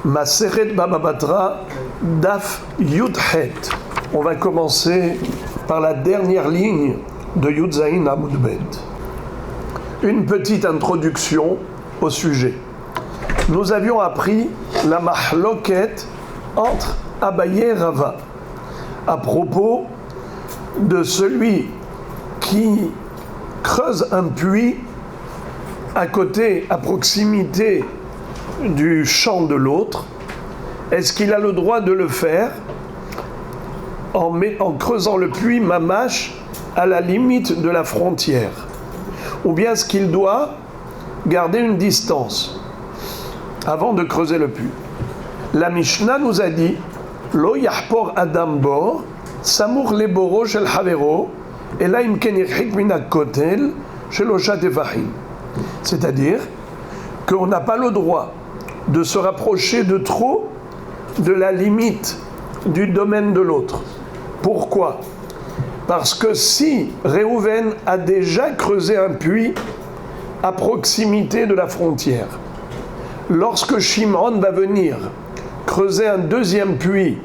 Maseret Baba Batra, Daf Yudhet. On va commencer par la dernière ligne de Yud Zayin Amud Bet. Une petite introduction au sujet. Nous avions appris la mahloket entre Abaye et Rava à propos de celui qui creuse un puits à côté, à proximité du champ de l'autre. Est-ce qu'il a le droit de le faire en creusant le puits mamash à la limite de la frontière, ou bien est-ce qu'il doit garder une distance avant de creuser le puits? La Mishnah nous a dit Lo yahpor adam bor samour leboro shel havero ela im ken yirhik min hakotel shelosha tefachim. C'est-à-dire qu'on n'a pas le droit de se rapprocher de trop de la limite du domaine de l'autre. Pourquoi? Parce que si Réhouven a déjà creusé un puits à proximité de la frontière, lorsque Shimon va venir creuser un deuxième puits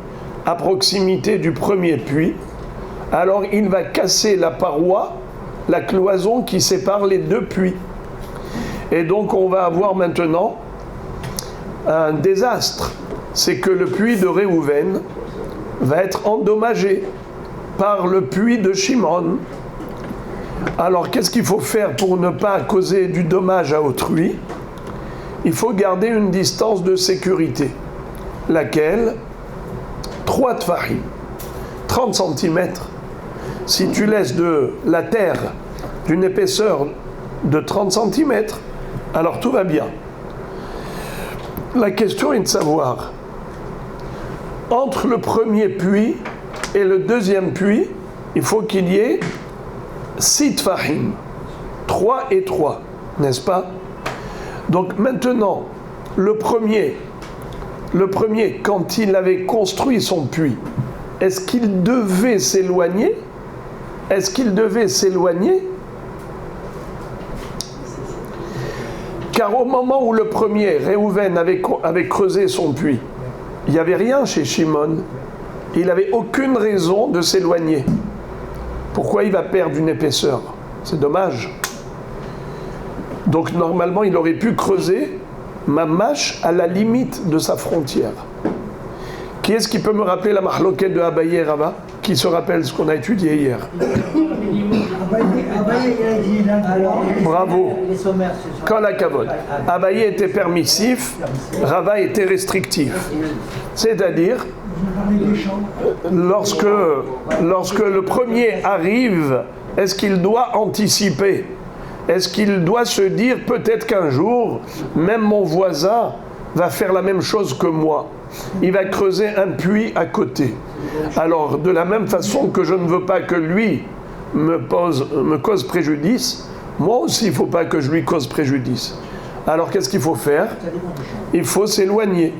à proximité du premier puits, alors il va casser la paroi, la cloison qui sépare les deux puits. Et donc on va avoir maintenant un désastre. C'est que le puits de Réhouven va être endommagé par le puits de Shimon. Alors qu'est-ce qu'il faut faire pour ne pas causer du dommage à autrui? Il faut garder une distance de sécurité. Laquelle? 3 tfahim, 30 cm. Si tu laisses de la terre d'une épaisseur de 30 cm, alors tout va bien. La question est de savoir, entre le premier puits et le deuxième puits, il faut qu'il y ait 6 tfahim, 3 et 3, n'est-ce pas? Donc maintenant, le premier, quand il avait construit son puits, est-ce qu'il devait s'éloigner? Est-ce qu'il devait s'éloigner? Car au moment où le premier, Réhouven, avait creusé son puits, il n'y avait rien chez Shimon. Il n'avait aucune raison de s'éloigner. Pourquoi il va perdre une épaisseur? C'est dommage. Donc normalement, il aurait pu creuser mamash à la limite de sa frontière. Qui est-ce qui peut me rappeler la mahloket de Abaye et Rava? Qui se rappelle ce qu'on a étudié hier? Bravo. Quand la kavod. Abaye était permissif, Rava était restrictif. C'est-à-dire, lorsque le premier arrive, est-ce qu'il doit anticiper? Est-ce qu'il doit se dire peut-être qu'un jour, même mon voisin va faire la même chose que moi? Il va creuser un puits à côté. Alors, de la même façon que je ne veux pas que lui me cause préjudice, moi aussi, il ne faut pas que je lui cause préjudice. Alors, qu'est-ce qu'il faut faire? Il faut s'éloigner.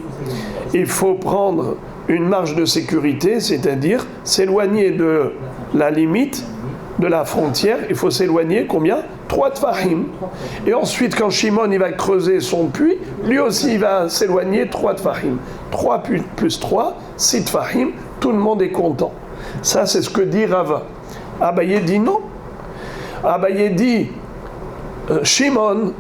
Il faut prendre une marge de sécurité, c'est-à-dire s'éloigner de la limite, de la frontière. Il faut s'éloigner combien? 3 tfahim. Et ensuite, quand Shimon il va creuser son puits, lui aussi il va s'éloigner 3 tfahim. 3 plus 3, 6 tfahim, tout le monde est content. Ça, c'est ce que dit Rava. Abaye dit non. Abaye dit, Shimon,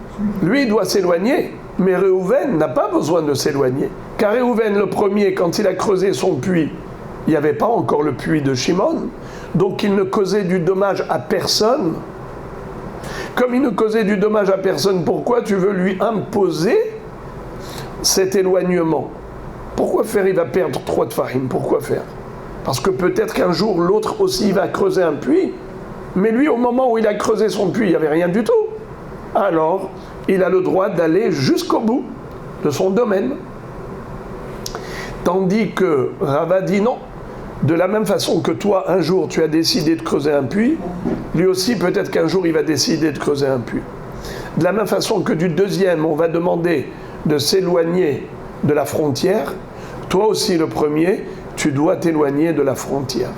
lui, doit s'éloigner, mais Réhouven n'a pas besoin de s'éloigner. Car Réhouven, le premier, quand il a creusé son puits, il n'y avait pas encore le puits de Shimon, donc il ne causait du dommage à personne. Comme il ne causait du dommage à personne, pourquoi tu veux lui imposer cet éloignement? Pourquoi faire? Il va perdre 3 tfahim. Pourquoi faire? Parce que peut-être qu'un jour, l'autre aussi va creuser un puits, mais lui, au moment où il a creusé son puits, il n'y avait rien du tout. Alors, il a le droit d'aller jusqu'au bout de son domaine. Tandis que Rava dit non. De la même façon que toi, un jour, tu as décidé de creuser un puits, lui aussi, peut-être qu'un jour, il va décider de creuser un puits. De la même façon que du deuxième, on va demander de s'éloigner de la frontière, toi aussi, le premier, tu dois t'éloigner de la frontière.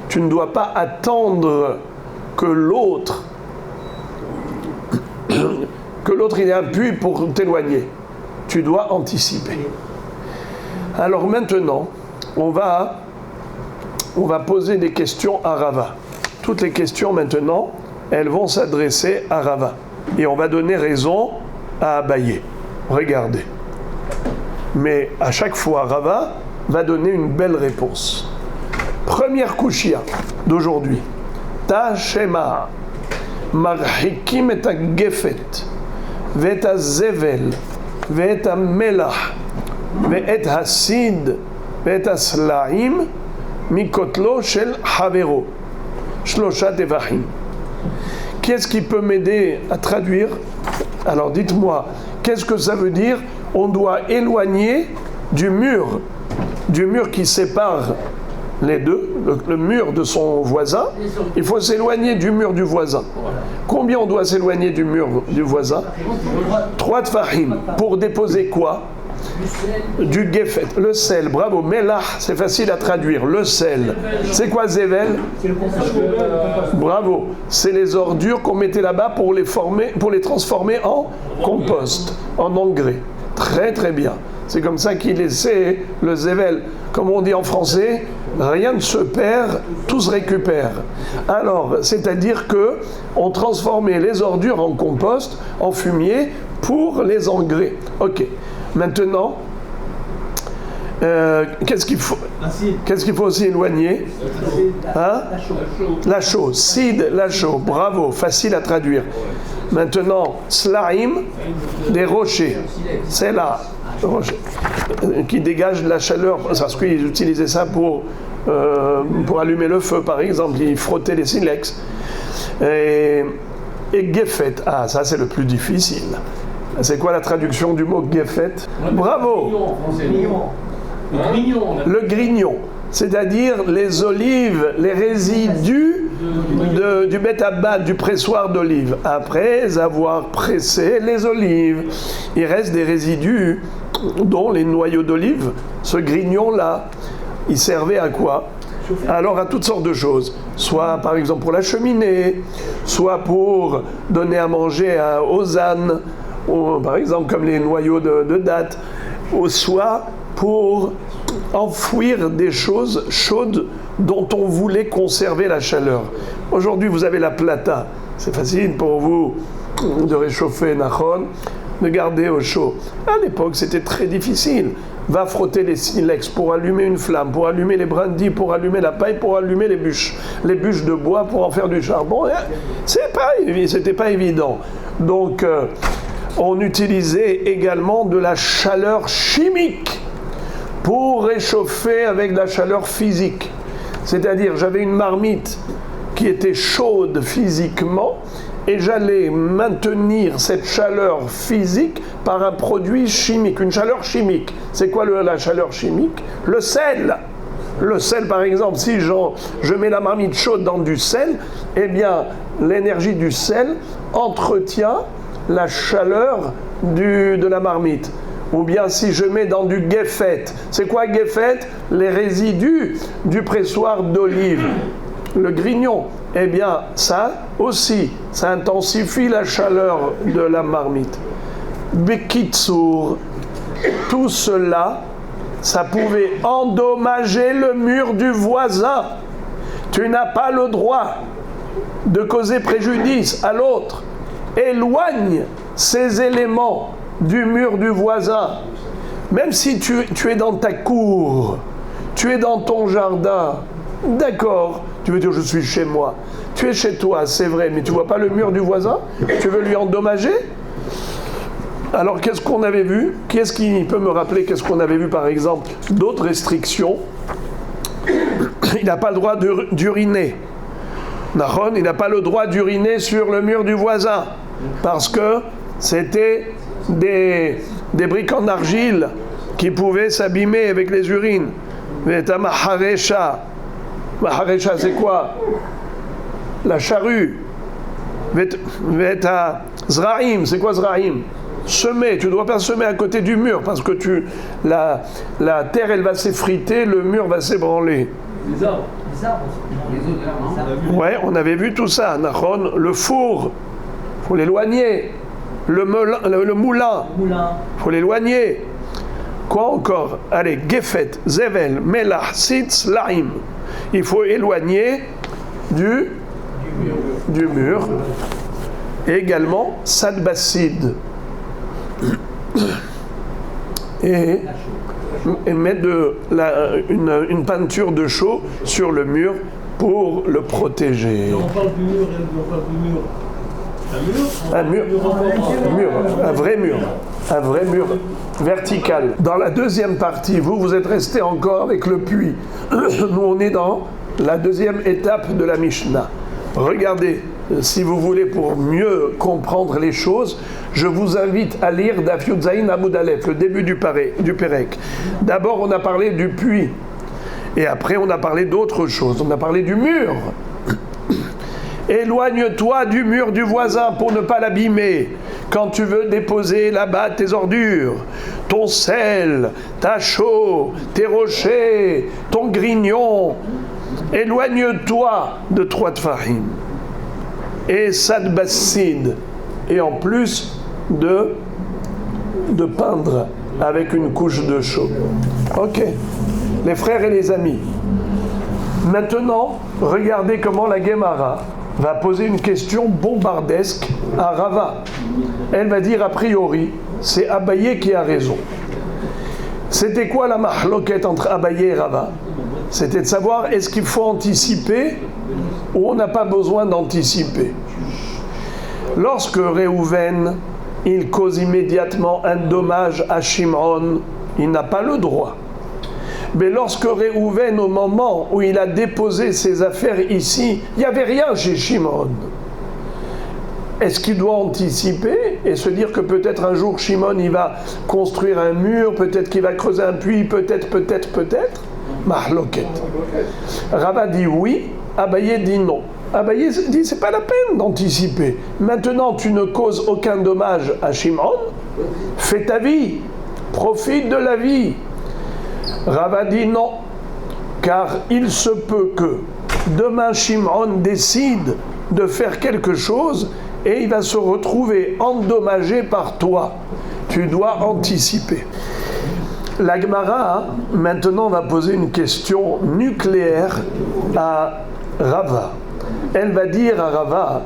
Tu ne dois pas attendre que l'autre il ait un puits pour t'éloigner. Tu dois anticiper. Alors maintenant, on va poser des questions à Rava. Toutes les questions maintenant, elles vont s'adresser à Rava. Et on va donner raison à Abaye. Regardez. Mais à chaque fois, Rava va donner une belle réponse. Première kushia d'aujourd'hui. Ta shema marhikim et gefet ve'et zevel ve'et melach ve'et hasid ve'et slaim mikotlo shel havero shlosha tevachim. Qui est-ce qui peut m'aider à traduire? Alors dites-moi, qu'est-ce que ça veut dire? On doit éloigner du mur qui sépare les deux, le mur de son voisin. Il faut s'éloigner du mur du voisin. Combien on doit s'éloigner du mur du voisin? 3 tfahim. Pour déposer quoi? Du gefet, le sel, bravo. Melach, c'est facile à traduire. Le sel, c'est quoi zevel? Bravo, c'est les ordures qu'on mettait là-bas pour les transformer en compost, en engrais. Très très bien. C'est comme ça qu'il essaie le zevel. Comme on dit en français, rien ne se perd, tout se récupère. Alors, c'est-à-dire que on transformait les ordures en compost, en fumier, pour les engrais. Ok. Maintenant, qu'est-ce qu'il faut? Qu'est-ce qu'il faut aussi éloigner? Hein? La chaux. Sid, la chaux. Bravo, facile à traduire. Maintenant, slaim, des rochers. C'est là, qui dégagent la chaleur. Parce qu'ils utilisaient ça pour allumer le feu, par exemple. Ils frottaient les silex. Et gefet, ah, ça c'est le plus difficile. C'est quoi la traduction du mot gefet? Bravo! Le grignon, c'est-à-dire les olives, les résidus du bétabat, du pressoir d'olives. Après avoir pressé les olives, il reste des résidus, dont les noyaux d'olive. Ce grignon-là, il servait à quoi? Alors à toutes sortes de choses, soit par exemple pour la cheminée, soit pour donner à manger aux ânes, ou, par exemple comme les noyaux de dattes, ou soit pour enfouir des choses chaudes dont on voulait conserver la chaleur. Aujourd'hui vous avez la plata, c'est facile pour vous de réchauffer Nachon, de garder au chaud. À l'époque c'était très difficile. Va frotter les silex pour allumer une flamme, pour allumer les brindilles, pour allumer la paille, pour allumer les bûches de bois pour en faire du charbon. C'était pas évident. Donc on utilisait également de la chaleur chimique pour réchauffer avec de la chaleur physique. C'est-à-dire, j'avais une marmite qui était chaude physiquement et j'allais maintenir cette chaleur physique par un produit chimique, une chaleur chimique. C'est quoi la chaleur chimique? Le sel. Le sel, par exemple, si je mets la marmite chaude dans du sel, eh bien, l'énergie du sel entretient la chaleur de la marmite. Ou bien si je mets dans du gefet. C'est quoi gefet? Les résidus du pressoir d'olive. Le grignon. Eh bien, ça aussi, ça intensifie la chaleur de la marmite. Bekitsour, tout cela, ça pouvait endommager le mur du voisin. Tu n'as pas le droit de causer préjudice à l'autre. Éloigne ces éléments du mur du voisin. Même si tu es dans ta cour, tu es dans ton jardin, d'accord, tu veux dire je suis chez moi. Tu es chez toi, c'est vrai, mais tu vois pas le mur du voisin? Tu veux lui endommager? Alors qu'est-ce qu'on avait vu? Qui est-ce qui peut me rappeler qu'est-ce qu'on avait vu par exemple? D'autres restrictions. Il n'a pas le droit d'uriner. Nahon, il n'a pas le droit d'uriner sur le mur du voisin. Parce que c'était des briques en argile qui pouvaient s'abîmer avec les urines. Veta maharesha. Maharesha, c'est quoi? La charrue. Veta zraim, c'est quoi zraim? Semer, tu ne dois pas semer à côté du mur parce que la terre elle va s'effriter, le mur va s'ébranler. Les arbres. Ouais, on avait vu tout ça. Nahon, le four, faut l'éloigner. Le moulin, faut l'éloigner. Quoi encore? Allez, Gefet, Zevel, Melach, Sitz, Laim. Il faut éloigner du mur. Et également, Sadbasid. Et mettre une peinture de chaux sur le mur pour le protéger. On parle du mur et on parle du mur. Un vrai mur vertical. Dans la deuxième partie, vous êtes resté encore avec le puits. Nous, on est dans la deuxième étape de la Mishnah. Regardez, si vous voulez, pour mieux comprendre les choses, je vous invite à lire Daf Yud Zayin Amud Aleph, le début du Pérec. D'abord, on a parlé du puits. Et après, on a parlé d'autre chose. On a parlé du mur. Éloigne-toi du mur du voisin pour ne pas l'abîmer. Quand tu veux déposer là-bas tes ordures, ton sel, ta chaux, tes rochers, ton grignon, éloigne-toi de 3 tfahim. Et sadbassid. Et en plus de peindre avec une couche de chaux. Ok. Les frères et les amis. Maintenant, regardez comment la Gemara va poser une question bombardesque à Rava. Elle va dire a priori, c'est Abaye qui a raison. C'était quoi la mahloket entre Abaye et Rava? C'était de savoir est-ce qu'il faut anticiper ou on n'a pas besoin d'anticiper. Lorsque Réhouven, il cause immédiatement un dommage à Shimon, il n'a pas le droit. Mais lorsque Réhouven, au moment où il a déposé ses affaires ici, il n'y avait rien chez Shimon. Est-ce qu'il doit anticiper et se dire que peut-être un jour Shimon il va construire un mur, peut-être qu'il va creuser un puits, peut-être Mahloket. Rava dit oui, Abaye dit non. Abaye dit c'est pas la peine d'anticiper. Maintenant tu ne causes aucun dommage à Shimon, fais ta vie, profite de la vie. Rava dit non, car il se peut que demain Shimon décide de faire quelque chose et il va se retrouver endommagé par toi. Tu dois anticiper. La Gemara, maintenant, va poser une question nucléaire à Rava. Elle va dire à Rava,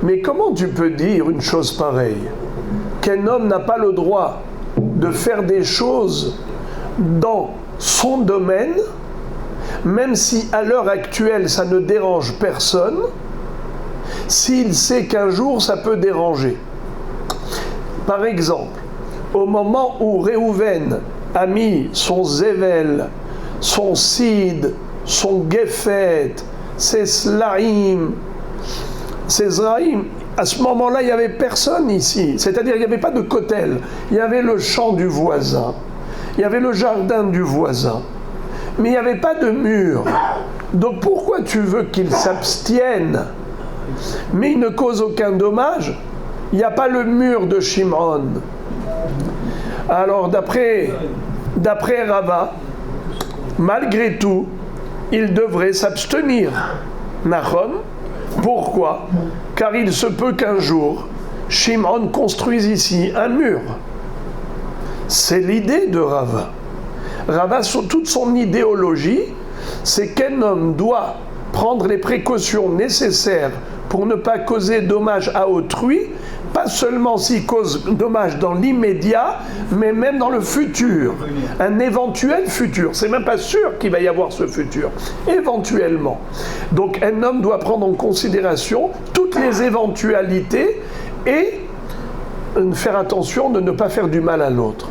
mais comment tu peux dire une chose pareille? Qu'un homme n'a pas le droit de faire des choses dans son domaine, même si à l'heure actuelle ça ne dérange personne, s'il sait qu'un jour ça peut déranger. Par exemple, au moment où Réhouven a mis son Zével, son Sid, son Gefet, ses Slaim, ses Zraim, à ce moment-là il n'y avait personne ici, c'est-à-dire il n'y avait pas de kotel, il y avait le champ du voisin. Il y avait le jardin du voisin, mais il n'y avait pas de mur. Donc pourquoi tu veux qu'il s'abstienne, mais il ne cause aucun dommage? Il n'y a pas le mur de Shimon. Alors d'après Rava, malgré tout, il devrait s'abstenir. Nachon. Pourquoi? Car il se peut qu'un jour, Shimon construise ici un mur. C'est l'idée de Rava. Rava, toute son idéologie, c'est qu'un homme doit prendre les précautions nécessaires pour ne pas causer dommage à autrui, pas seulement s'il cause dommage dans l'immédiat, mais même dans le futur. Un éventuel futur. C'est même pas sûr qu'il va y avoir ce futur. Éventuellement. Donc un homme doit prendre en considération toutes les éventualités et faire attention de ne pas faire du mal à l'autre.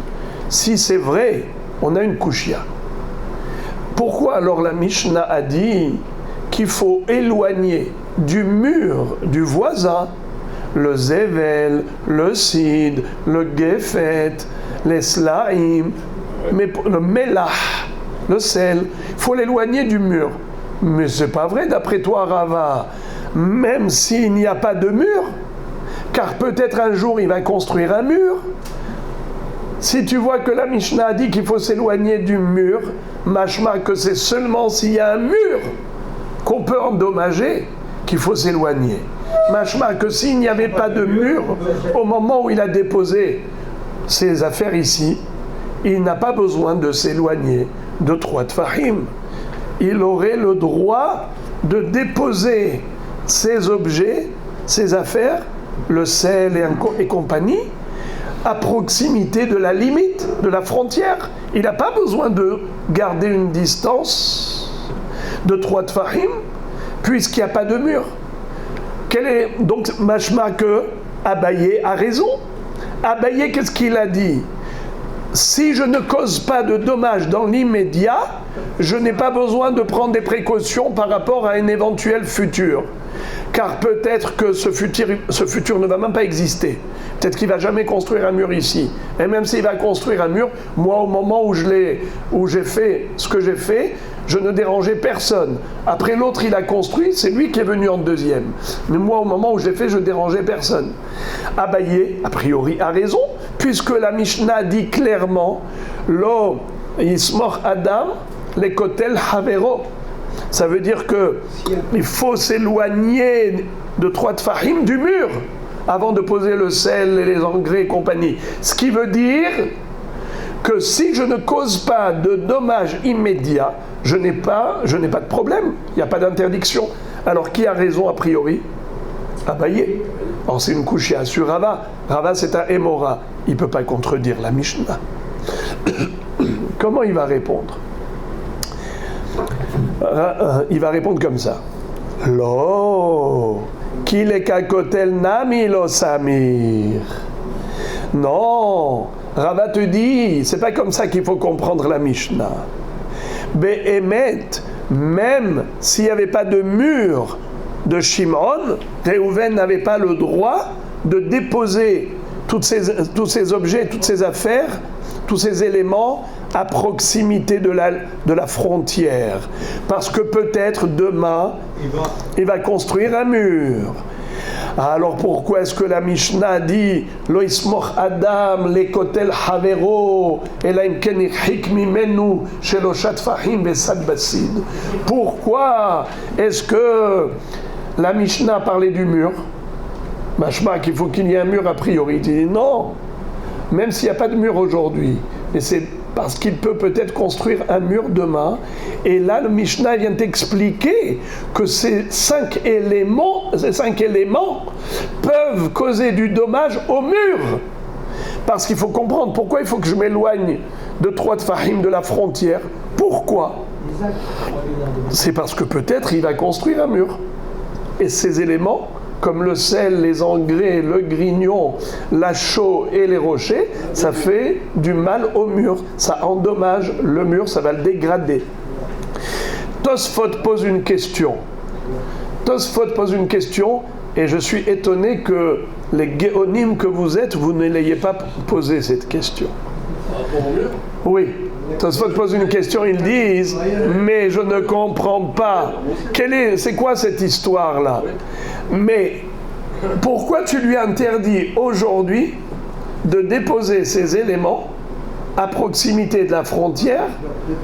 Si c'est vrai, on a une kushia. Pourquoi alors la Mishnah a dit qu'il faut éloigner du mur du voisin le Zével, le Sid, le Gefet, les Slaim, mais le Melach, le sel, il faut l'éloigner du mur. Mais c'est pas vrai d'après toi, Rava, même s'il n'y a pas de mur, car peut-être un jour il va construire un mur. Si tu vois que la Mishnah a dit qu'il faut s'éloigner du mur, machma que c'est seulement s'il y a un mur qu'on peut endommager qu'il faut s'éloigner. Machma que s'il n'y avait pas de mur au moment où il a déposé ses affaires ici, il n'a pas besoin de s'éloigner de 3 tfahim. Il aurait le droit de déposer ses objets, ses affaires, le sel et compagnie, à proximité de la limite, de la frontière. Il n'a pas besoin de garder une distance de 3 tfahim, puisqu'il n'y a pas de mur. Donc, machma que Abaye a raison. Abaye, qu'est-ce qu'il a dit? Si je ne cause pas de dommages dans l'immédiat, je n'ai pas besoin de prendre des précautions par rapport à un éventuel futur. Car peut-être que ce futur ne va même pas exister. Peut-être qu'il ne va jamais construire un mur ici. Et même s'il va construire un mur, moi, au moment où j'ai fait ce que j'ai fait, je ne dérangeais personne. Après, l'autre, il a construit, c'est lui qui est venu en deuxième. Mais moi, au moment où j'ai fait, je dérangeais personne. Abaye, a priori, a raison, puisque la Mishnah dit clairement « Lo yismor Adam, les kotel havero ». Ça veut dire qu'il faut s'éloigner de 3 tfahim du mur avant de poser le sel et les engrais et compagnie. Ce qui veut dire que si je ne cause pas de dommages immédiats, je n'ai pas de problème, il n'y a pas d'interdiction. Alors qui a raison a priori? Abaye. Or c'est une couchia sur Rava. Rava c'est un Émora. Il ne peut pas contredire la Mishnah. Comment il va répondre? Il va répondre comme ça. Lo, qu'il est kakotel nami lo samir. Non, Rava te dit, c'est pas comme ça qu'il faut comprendre la Mishnah. Be'emet, même s'il n'y avait pas de mur de Shimon, Réhouven n'avait pas le droit de déposer tous ces objets, toutes ces affaires, tous ces éléments à proximité de la frontière. Parce que peut-être demain, il va construire un mur. Alors pourquoi est-ce que la Mishnah dit Lo ismoch Adam le kotel havero elaim ken irhik mimenu shelo shatfahim besad basid? Pourquoi est-ce que la Mishnah parlait du mur? Machma qu'il faut qu'il y ait un mur a priori. Il dit non, même s'il n'y a pas de mur aujourd'hui, mais c'est parce qu'il peut peut-être construire un mur demain. Et là, le Mishnah vient t'expliquer que ces 5 éléments peuvent causer du dommage au mur. Parce qu'il faut comprendre pourquoi il faut que je m'éloigne de 3 tfahim de la frontière. Pourquoi? C'est parce que peut-être il va construire un mur. Et ces éléments, comme le sel, les engrais, le grignon, la chaux et les rochers, ça fait du mal au mur. Ça endommage le mur, ça va le dégrader. Tosfot pose une question. Et je suis étonné que les géonimes que vous êtes, vous ne l'ayez pas posé cette question. Oui. Tosfot pose une question, ils disent « Mais je ne comprends pas. C'est quoi cette histoire-là » Mais pourquoi tu lui interdis aujourd'hui de déposer ces éléments à proximité de la frontière?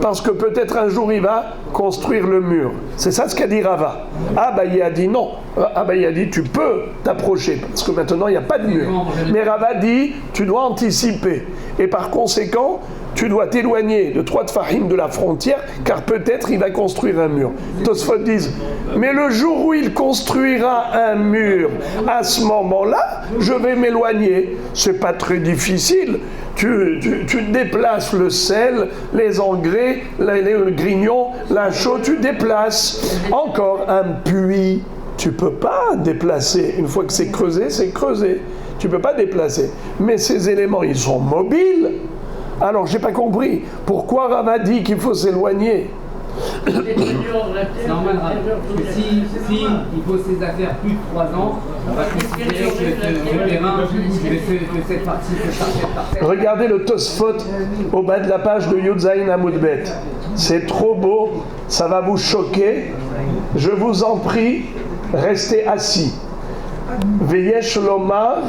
Parce que peut-être un jour il va construire le mur. C'est ça ce qu'a dit Rava. Abaye a dit non. Abaye a dit tu peux t'approcher parce que maintenant il n'y a pas de mur. Mais Rava dit tu dois anticiper. Et par conséquent, tu dois t'éloigner de 3 tfahim de la frontière, car peut-être il va construire un mur. Tosfot disent, mais le jour où il construira un mur, à ce moment-là, je vais m'éloigner. C'est pas très difficile. Tu déplaces le sel, les engrais, le grignon, la chaux, tu déplaces. Encore un puits, tu peux pas déplacer. Une fois que c'est creusé, c'est creusé. Tu peux pas déplacer. Mais ces éléments, ils sont mobiles. Alors, j'ai pas compris. Pourquoi Rava dit qu'il faut s'éloigner? C'est normal, parce que si il pose ses affaires plus de 3 ans, on va considérer que le terrain, que cette partie, cette parcelle. Regardez le Tosfot au bas de la page de Yudzaïn Amoudbet. C'est trop beau, ça va vous choquer. Je vous en prie, restez assis. Veyesh lomar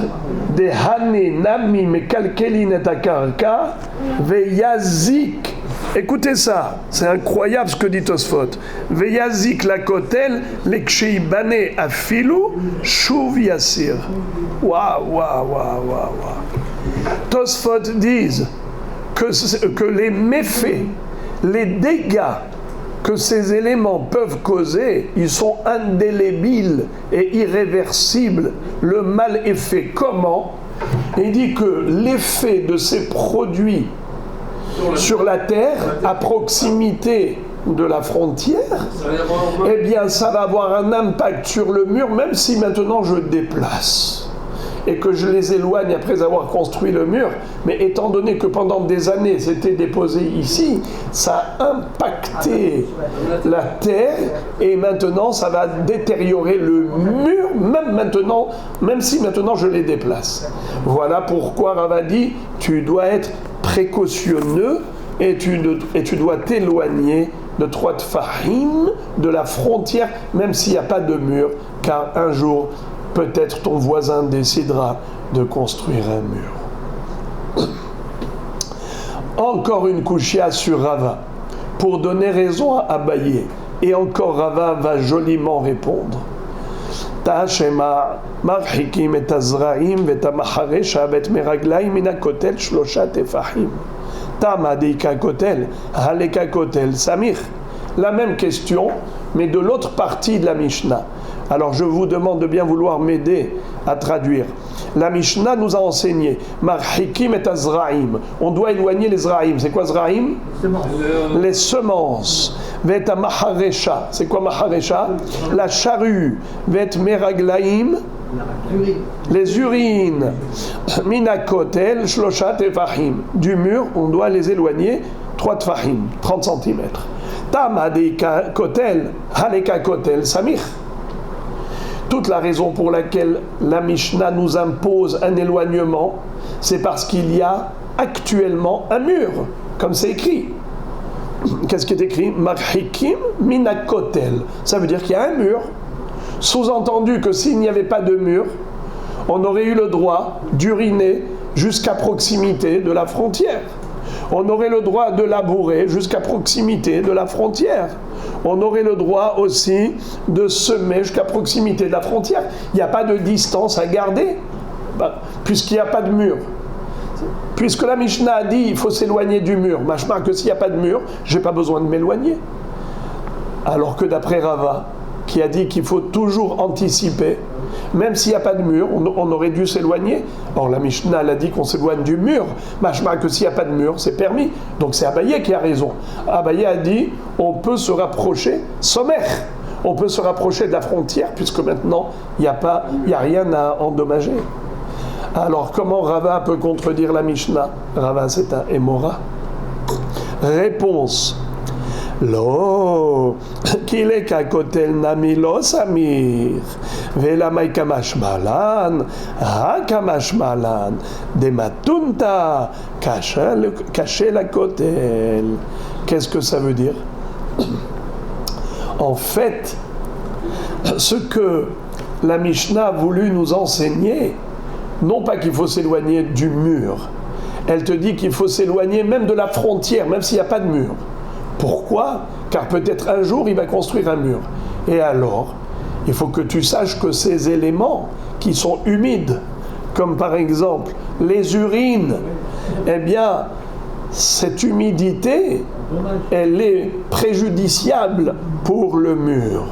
de hani nami mekalkelin et akarka veyazik. Écoutez ça, c'est incroyable ce que dit Tosfot. Veyazik la kotel leksheibane afilu shuv yasir. Waouh. Tosfot disent que les méfaits, les dégâts que ces éléments peuvent causer, ils sont indélébiles et irréversibles. Le mal est fait. Comment? Il dit que l'effet de ces produits sur la terre, à proximité de la frontière, eh bien ça va avoir un impact sur le mur, même si maintenant je déplace et que je les éloigne après avoir construit le mur. Mais étant donné que pendant des années c'était déposé ici, ça a impacté la terre et maintenant ça va détériorer le mur, même si maintenant je les déplace. Voilà pourquoi Rava dit, tu dois être précautionneux et tu dois t'éloigner de 3 tfahim de la frontière, même s'il n'y a pas de mur, car un jour, peut-être ton voisin décidera de construire un mur. Encore une kushia sur Rava, pour donner raison à Abaye. Et encore Rava va joliment répondre. Ta'ashema marhikim et azraim vet amaharesha vet meraglaim mina kotel shlosha tefahim. Tamadika kotel, haleka kotel samir. La même question, mais de l'autre partie de la Mishnah. Alors je vous demande de bien vouloir m'aider à traduire. La Mishnah nous a enseigné marhikim et azraim. On doit éloigner les zraim. C'est quoi zraim? Les semences. Vet amaharesha. C'est quoi maharesha? La charrue. Vet meraglaim. Les urines. Minakotel shlosha tefahim. Du mur, on doit les éloigner 3 tefahim, 30 cm. Tamadika kotel, haleka kotel samir. Toute la raison pour laquelle la Mishnah nous impose un éloignement, c'est parce qu'il y a actuellement un mur, comme c'est écrit. Qu'est-ce qui est écrit? Marhikim minakotel. Ça veut dire qu'il y a un mur. Sous-entendu que s'il n'y avait pas de mur, on aurait eu le droit d'uriner jusqu'à proximité de la frontière. On aurait le droit de labourer jusqu'à proximité de la frontière. On aurait le droit aussi de semer jusqu'à proximité de la frontière. Il n'y a pas de distance à garder, puisqu'il n'y a pas de mur. Puisque la Mishnah a dit il faut s'éloigner du mur, machma que s'il n'y a pas de mur, je n'ai pas besoin de m'éloigner. Alors que d'après Rava, qui a dit qu'il faut toujours anticiper, même s'il n'y a pas de mur, on aurait dû s'éloigner. Or la Mishnah elle a dit qu'on s'éloigne du mur, machma que s'il n'y a pas de mur, c'est permis. Donc c'est Abaye qui a raison. Abaye a dit on peut se rapprocher sommaire. On peut se rapprocher de la frontière puisque maintenant il n'y a rien à endommager. Alors comment Rava peut contredire la Mishnah? Rava c'est un Émora. Réponse. Lo, kileka kotel nami lo samir, vela mai kamashmalan, ha kamashmalan, de matunta, cacher la kotel. Qu'est-ce que ça veut dire? En fait, ce que la Mishnah a voulu nous enseigner, non pas qu'il faut s'éloigner du mur, elle te dit qu'il faut s'éloigner même de la frontière, même s'il n'y a pas de mur. Pourquoi? Car peut-être un jour il va construire un mur. Et alors, il faut que tu saches que ces éléments qui sont humides, comme par exemple les urines, eh bien, cette humidité, elle est préjudiciable pour le mur.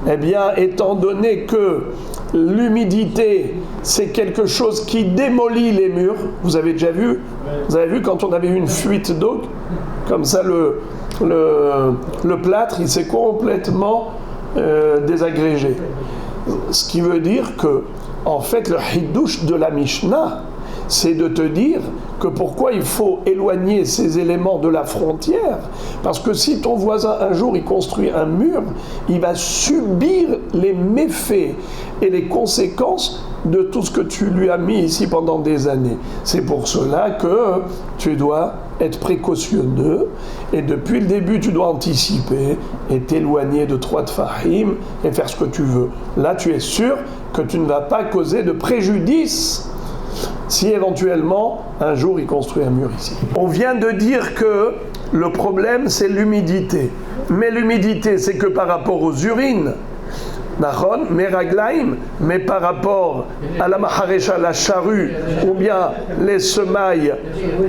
Eh bien, étant donné que l'humidité, c'est quelque chose qui démolit les murs, vous avez déjà vu? Vous avez vu quand on avait une fuite d'eau, comme ça le plâtre, il s'est complètement désagrégé. Ce qui veut dire que, en fait, le hidouche de la Mishnah, c'est de te dire que pourquoi il faut éloigner ces éléments de la frontière, parce que si ton voisin un jour il construit un mur, il va subir les méfaits et les conséquences de tout ce que tu lui as mis ici pendant des années. C'est pour cela que tu dois être précautionneux et depuis le début tu dois anticiper et t'éloigner de 3 tfahim et faire ce que tu veux. Là tu es sûr que tu ne vas pas causer de préjudice si éventuellement un jour il construit un mur ici. On vient de dire que le problème c'est l'humidité. Mais l'humidité c'est que par rapport aux urines. Nachon, meraglaim, mais par rapport à la maharesha, la charrue, ou bien les semailles,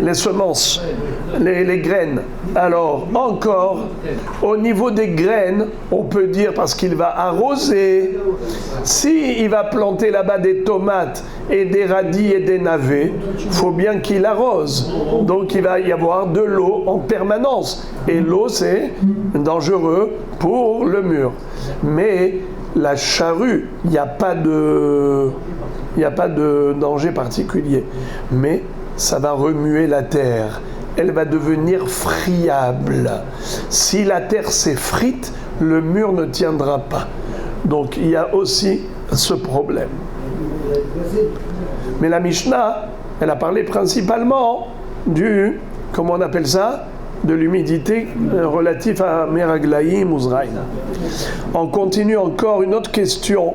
les semences, les graines. Alors, encore, au niveau des graines, on peut dire, parce qu'il va arroser, s'il va planter là-bas des tomates et des radis et des navets, il faut bien qu'il arrose. Donc, il va y avoir de l'eau en permanence. Et l'eau, c'est dangereux pour le mur. Mais la charrue, il n'y a pas de danger particulier. Mais ça va remuer la terre. Elle va devenir friable. Si la terre s'effrite, le mur ne tiendra pas. Donc il y a aussi ce problème. Mais la Mishnah, elle a parlé principalement comment on appelle ça ? De l'humidité relative à Meraglaïm ou Zraïn. On continue encore une autre question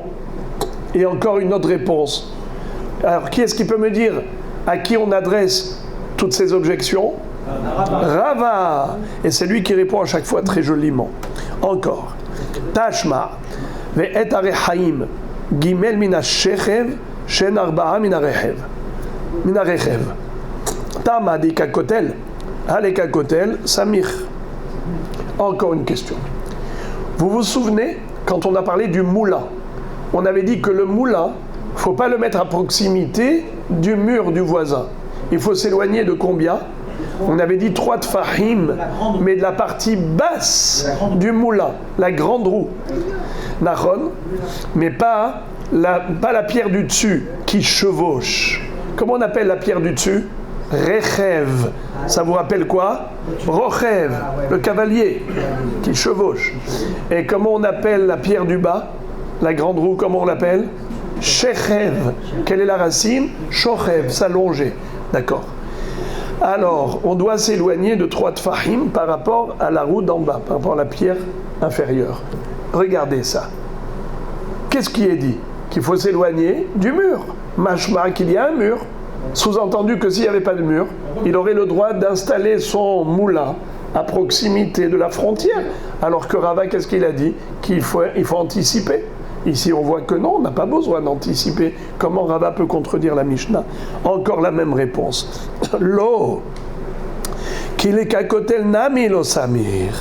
et encore une autre réponse. Alors, qui est-ce qui peut me dire à qui on adresse toutes ces objections ? Rava. Et c'est lui qui répond à chaque fois très joliment. Encore. Tashma. Ve'et arechaim. Gimel min ha-shechev. Shen arba'a min ha-rechev. Min ha-rechev. Tama di kakotel. Alekakotel, Samir. Encore une question. Vous vous souvenez, quand on a parlé du moulin, on avait dit que le moulin, il ne faut pas le mettre à proximité du mur du voisin. Il faut s'éloigner de combien ? On avait dit 3 tfahim, mais de la partie basse du moulin, la grande roue. Nachon, mais pas la pierre du dessus qui chevauche. Comment on appelle la pierre du dessus ? Rechev. Ça vous rappelle quoi ? Rochev, le cavalier qui chevauche. Et comment on appelle la pierre du bas ? La grande roue, comment on l'appelle ? Shechev. Quelle est la racine ? Shochev, s'allonger. D'accord. Alors, on doit s'éloigner de 3 tfahim par rapport à la roue d'en bas, par rapport à la pierre inférieure. Regardez ça. Qu'est-ce qui est dit ? Qu'il faut s'éloigner du mur. Mashma, qu'il y a un mur. Sous-entendu que s'il n'y avait pas de mur, il aurait le droit d'installer son moulin à proximité de la frontière. Alors que Rava, qu'est-ce qu'il a dit ? Il faut anticiper. Ici, on voit que non, on n'a pas besoin d'anticiper. Comment Rava peut contredire la Mishnah ? Encore la même réponse. L'eau. Qu'il est kakotel nami lo samir.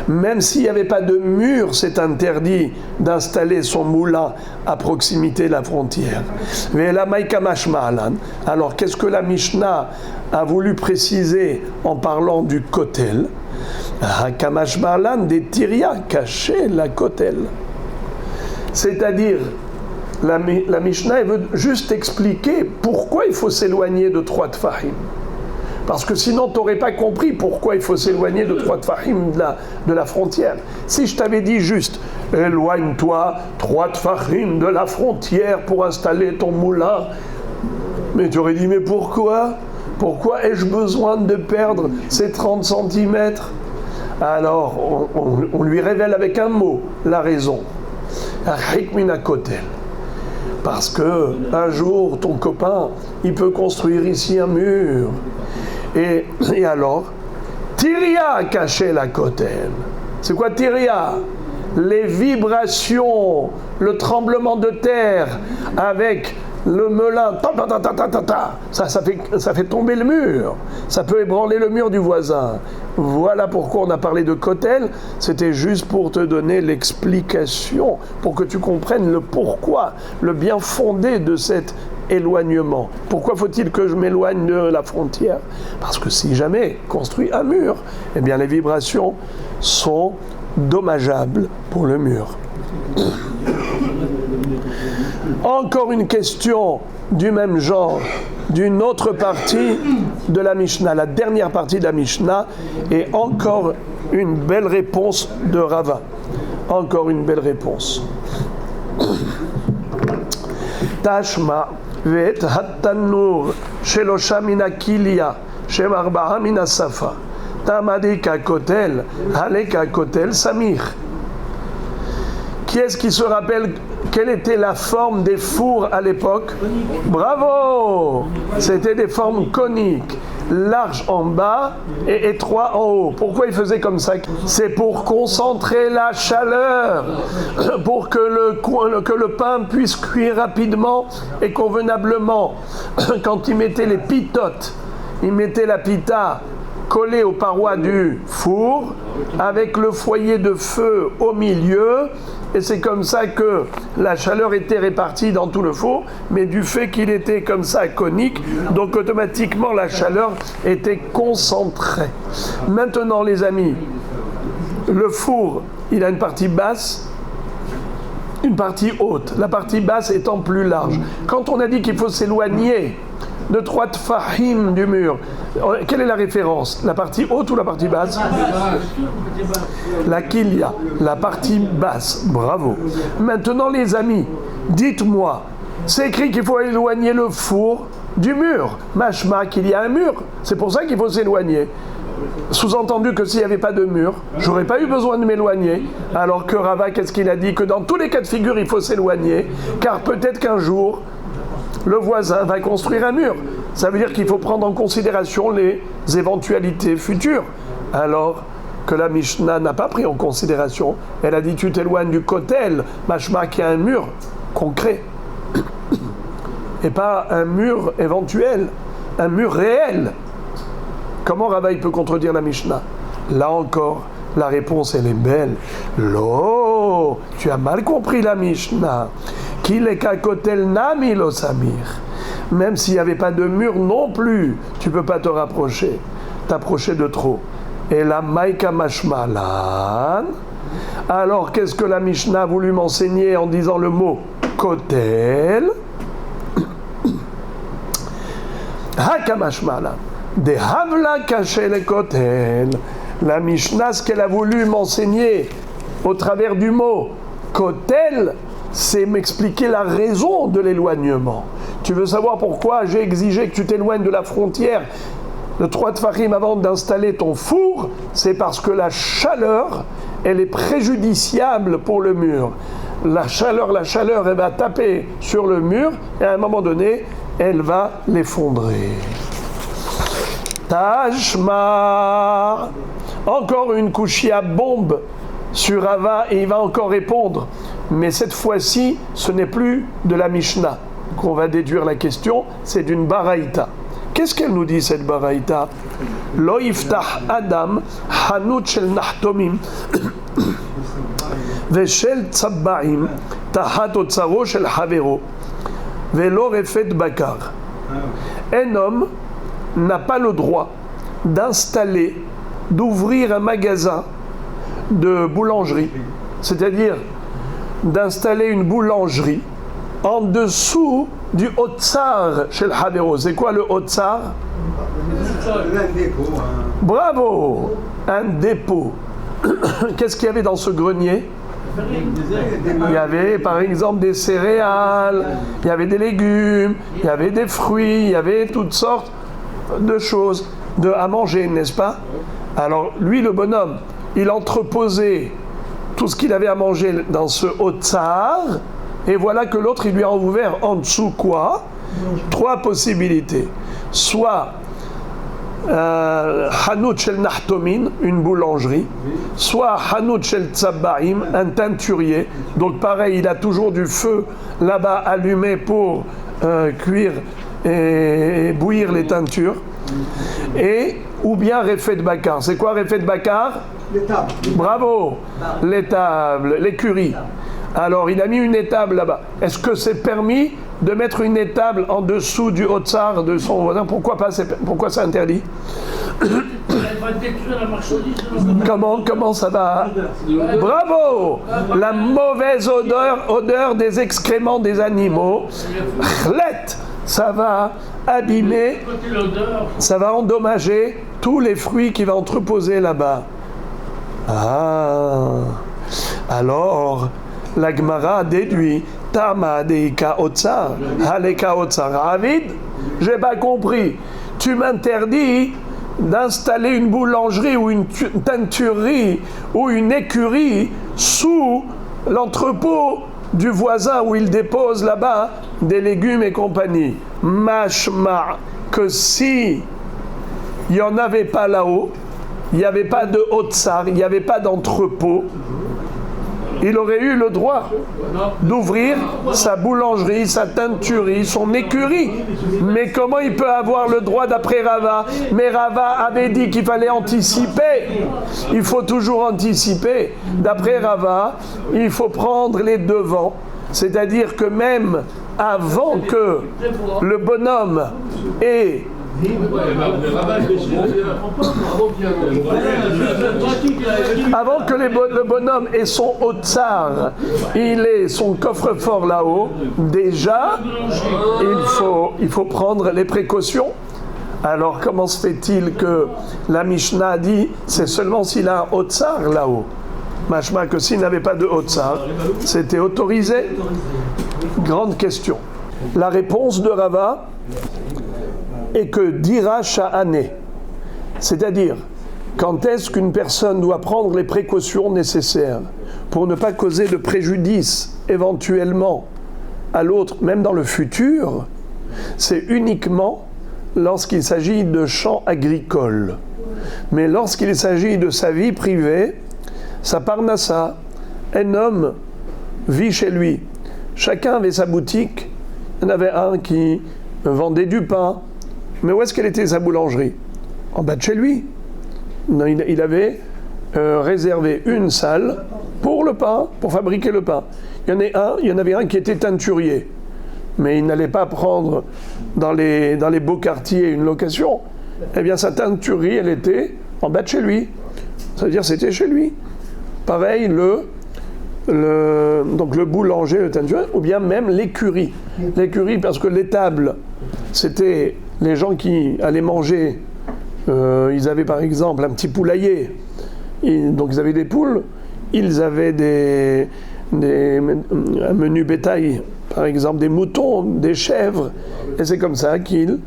Même s'il n'y avait pas de mur, c'est interdit d'installer son moulin à proximité de la frontière. Alors, qu'est-ce que la Mishnah a voulu préciser en parlant du kotel ? Des tiria cachés la kotel. C'est-à-dire, la Mishnah elle veut juste expliquer pourquoi il faut s'éloigner de 3 tfahim. Parce que sinon, tu n'aurais pas compris pourquoi il faut s'éloigner de 3 tfahim de la frontière. Si je t'avais dit juste, éloigne-toi 3 tfahim de la frontière pour installer ton moulin, mais tu aurais dit, mais pourquoi ? Pourquoi ai-je besoin de perdre ces 30 cm ? Alors, on lui révèle avec un mot la raison. Parce que un jour, ton copain, il peut construire ici un mur. Et alors, Tiria cachait la kotel. C'est quoi Tiria ? Les vibrations, le tremblement de terre avec le melun, ça fait tomber le mur. Ça peut ébranler le mur du voisin. Voilà pourquoi on a parlé de kotel. C'était juste pour te donner l'explication, pour que tu comprennes le pourquoi, le bien fondé de cet éloignement. Pourquoi faut-il que je m'éloigne de la frontière ? Parce que si jamais construit un mur, eh bien les vibrations sont dommageables pour le mur. Encore une question du même genre, d'une autre partie de la Mishnah, la dernière partie de la Mishnah, et encore une belle réponse de Rava. Encore une belle réponse. Tashma ve'et hat-tanur shelosha mina kilia shem arba'a mina safa tamadi kakotel hale kakotel samir. Qui est-ce qui se rappelle quelle était la forme des fours à l'époque ? Bravo ! C'était des formes coniques. large en bas et étroit en haut. Pourquoi il faisait comme ça? C'est pour concentrer la chaleur, pour que le pain puisse cuire rapidement et convenablement. Quand il mettait les pitotes, il mettait la pita collée aux parois du four, avec le foyer de feu au milieu, et c'est comme ça que la chaleur était répartie dans tout le four, mais du fait qu'il était comme ça conique, donc automatiquement la chaleur était concentrée. Maintenant les amis, le four, il a une partie basse, une partie haute, la partie basse étant plus large. Quand on a dit qu'il faut s'éloigner de 3 tfahim du mur, quelle est la référence? La partie haute ou la partie basse? La kilia, la partie basse. Bravo. Maintenant les amis, dites-moi, c'est écrit qu'il faut éloigner le four du mur. Mashma qu'il y a un mur, c'est pour ça qu'il faut s'éloigner. Sous-entendu que s'il n'y avait pas de mur, j'aurais pas eu besoin de m'éloigner. Alors que Rava, qu'est-ce qu'il a dit? Que dans tous les cas de figure, il faut s'éloigner, car peut-être qu'un jour, le voisin va construire un mur. Ça veut dire qu'il faut prendre en considération les éventualités futures. Alors que la Mishnah n'a pas pris en considération, elle a dit tu t'éloignes du kotel, mashma qu'il y a un mur concret. Et pas un mur éventuel, un mur réel. Comment Rava peut contredire la Mishnah? Là encore, la réponse elle est belle. Lo, tu as mal compris la Mishnah. Qu'il est qu'à kotel nami lo samir. Même s'il n'y avait pas de mur non plus, tu ne peux pas te t'approcher de trop. Et la maïka mashmalan. Alors qu'est-ce que la Mishnah a voulu m'enseigner en disant le mot kotel? Haka mashmalan. De havla caché le kotel. La Mishnah, ce qu'elle a voulu m'enseigner au travers du mot kotel, c'est m'expliquer la raison de l'éloignement. Tu veux savoir pourquoi j'ai exigé que tu t'éloignes de la frontière de 3 tfachim avant d'installer ton four? C'est parce que la chaleur, elle est préjudiciable pour le mur. La chaleur, elle va taper sur le mur et à un moment donné, elle va l'effondrer. Tashma. Encore une couchia bombe sur Rava et il va encore répondre. Mais cette fois-ci, ce n'est plus de la Mishnah qu'on va déduire la question, c'est d'une baraïta. Qu'est-ce qu'elle nous dit cette baraïta? Lo yiftach Adam hanut shel nahtomim veshel tzabbaim tahat otzaro shel havero velo refet bakar. Un homme n'a pas le droit d'ouvrir un magasin de boulangerie, c'est-à-dire d'installer une boulangerie en dessous du Otsar chez le Havero. C'est quoi le Otsar? Bravo! Un dépôt. Qu'est-ce qu'il y avait dans ce grenier? Il y avait par exemple des céréales, il y avait des légumes, il y avait des fruits, il y avait toutes sortes de choses à manger, n'est-ce pas? Alors lui, le bonhomme, il entreposait tout ce qu'il avait à manger dans ce Otsar, et voilà que l'autre, il lui a ouvert en dessous quoi? 3 possibilités. Soit Hanout shel Nahtomin, une boulangerie, soit Hanout shel Tzabbaim, un teinturier. Donc pareil, il a toujours du feu là-bas allumé pour cuire et bouillir les teintures. Et ou bien Refet Bakar. C'est quoi Refet Bakar? L'étable. Bravo. L'étable, l'écurie. Alors il a mis une étable là-bas. Est-ce que c'est permis de mettre une étable en dessous du Otsar de son voisin? Pourquoi pas? Pourquoi c'est interdit? Comment ça va? Bravo! La mauvaise odeur des excréments des animaux. Ça va abîmer, ça va endommager tous les fruits qu'il va entreposer là-bas. Ah! Alors, la Gemara déduit Tama deika otsar, haleka otsar avid. J'ai pas compris. Tu m'interdis d'installer une boulangerie ou une teinturerie ou une écurie sous l'entrepôt du voisin où il dépose là-bas des légumes et compagnie. Mashma, que si il n'y en avait pas là-haut, il n'y avait pas de Otsar, il n'y avait pas d'entrepôt, il aurait eu le droit d'ouvrir sa boulangerie, sa teinturerie, son écurie. Mais comment il peut avoir le droit d'après Rava? Mais Rava avait dit qu'il fallait anticiper. Il faut toujours anticiper. D'après Rava, il faut prendre les devants. C'est-à-dire que même avant que le bonhomme ait avant que le bonhomme ait son otsar, il ait son coffre-fort là-haut, déjà, il faut prendre les précautions. Alors comment se fait-il que la Mishnah dit c'est seulement s'il a un otsar là-haut? Machma que s'il n'avait pas de otsar, c'était autorisé? Grande question. La réponse de Rava est que dira sha'ané, c'est-à-dire quand est-ce qu'une personne doit prendre les précautions nécessaires pour ne pas causer de préjudice éventuellement à l'autre, même dans le futur, c'est uniquement lorsqu'il s'agit de champs agricoles. Mais lorsqu'il s'agit de sa vie privée, sa parnassa, un homme vit chez lui. Chacun avait sa boutique. Il y en avait un qui vendait du pain. Mais où est-ce qu'elle était sa boulangerie? En bas de chez lui. Non, il avait réservé une salle pour le pain, pour fabriquer le pain. Il y en avait un qui était teinturier. Mais il n'allait pas prendre dans les beaux quartiers une location. Eh bien, sa teinturerie, elle était en bas de chez lui. Ça veut dire c'était chez lui. Pareil, donc le boulanger, le teinturier, ou bien même l'écurie. L'écurie, parce que l'étable, c'était les gens qui allaient manger. Ils avaient par exemple un petit poulailler. Donc ils avaient des poules. Ils avaient un menu bétail, par exemple des moutons, des chèvres. Et c'est comme ça qu'ils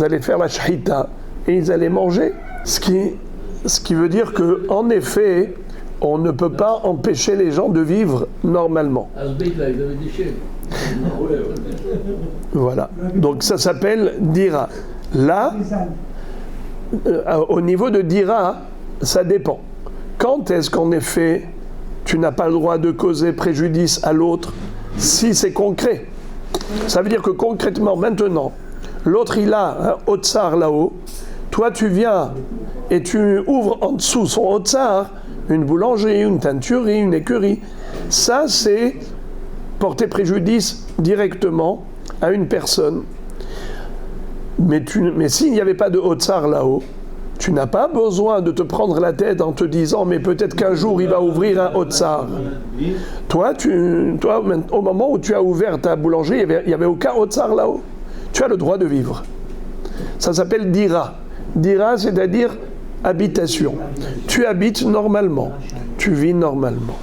allaient faire la shahita. Et ils allaient manger. Ce qui veut dire qu'en effet, on ne peut pas empêcher les gens de vivre normalement. Voilà. Donc ça s'appelle dira. Là, au niveau de dira, ça dépend. Quand est-ce qu'en effet, tu n'as pas le droit de causer préjudice à l'autre si c'est concret? Ça veut dire que concrètement, maintenant, l'autre il a un otsar là-haut, toi tu viens et tu ouvres en dessous son otsar, une boulangerie, une teinturerie, une écurie. Ça, c'est porter préjudice directement à une personne. Mais s'il n'y avait pas de otsar là-haut, tu n'as pas besoin de te prendre la tête en te disant mais peut-être qu'un jour il va ouvrir un otsar. Toi, au moment où tu as ouvert ta boulangerie, il n'y avait aucun otsar là-haut. Tu as le droit de vivre. Ça s'appelle dira. Dira, c'est-à-dire habitation. Tu habites normalement. Tu vis normalement.